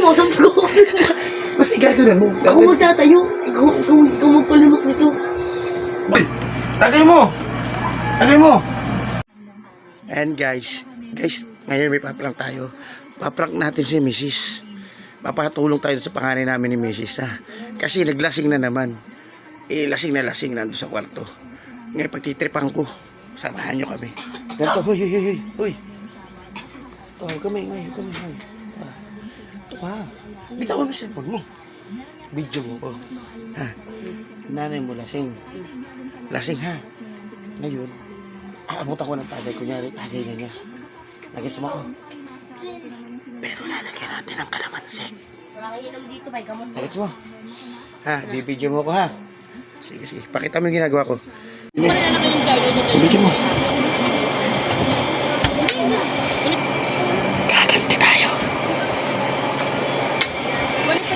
masampag ako. Kasi gagawin mo. Ako magtatayo. Ikaw magpalimok nito. Boy, tagay mo! Tagay mo! And guys, ngayon may paprank tayo. Paprank natin si Mrs. Papatulong tayo sa panganay namin ni Mrs. Kasi naglasing na naman. Lasing na nandun sa kwarto. Ngayon pagtitripan ko, samahan nyo kami. Ganito, huy. Ito, kami. Ito ka. Bitawan mo siya mo. Video mo ko. Ha? Nanay mo lasing. Lasing ha. Ngayon, aabutan ko ng tagay. Kunyari, tagay na niya. Lagyan mo ko. Pero lalagyan natin ng kalamansi. Makiinom dito, may gamot. Lagyan mo. Ha, bibidyo mo ko ha. Sige. Pakita mo yung ginagawa ko. Bibidyo mo. Gaganti tayo.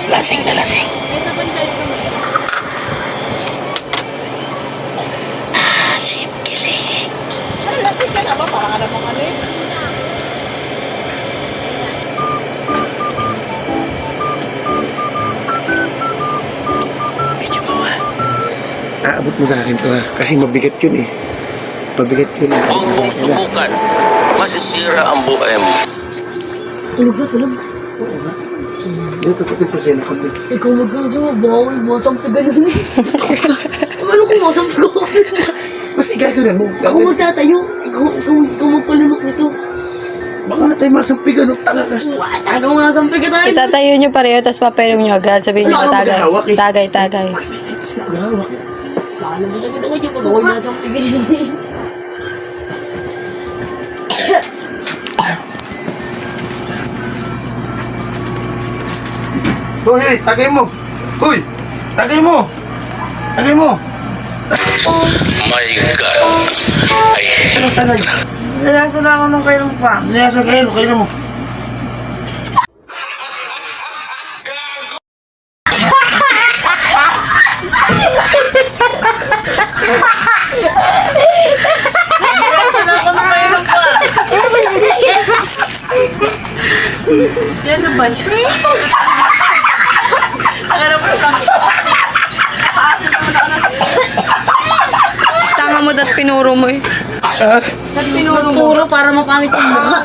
Lasing na lasing. Simkilig. Lasing ka na ba? Parang alam mo kami. Medyo mo ha. Aabot mo sa akin to ha. Kasi mabigat yun eh. Mabigat yun. Huwag mong subukan. Masisira ang buhay mo. Tulog ba? Dito ko sa'yo na kami. Ikaw mag-gaso, bawal masampigan nun. Ano kung masampag ako? Kasi gagawin mo. Ako magtatayo. Ikaw magpalimok nito. Baka tayo masampigan ng tanga kasi. Talaga masampag ka tayo. Itatayo nyo pareho, tapos papainom nyo agad. Sabihin nyo, Saan tagay. maghahawak eh? Tagay. Nagahawak. Alam mo sabi ako dyan. Pag ako masampigan yun eh. Hoy, tagay mo. Hoy, tagay mo. Tagay mo. My God. Ay, Ano tagay? Nalasa na ako nung kailang pa. Niyasa kayo mo. Yan na ba yun? Tanga mo dat pinuro mo eh. Pinuro para mapangit yung mukha.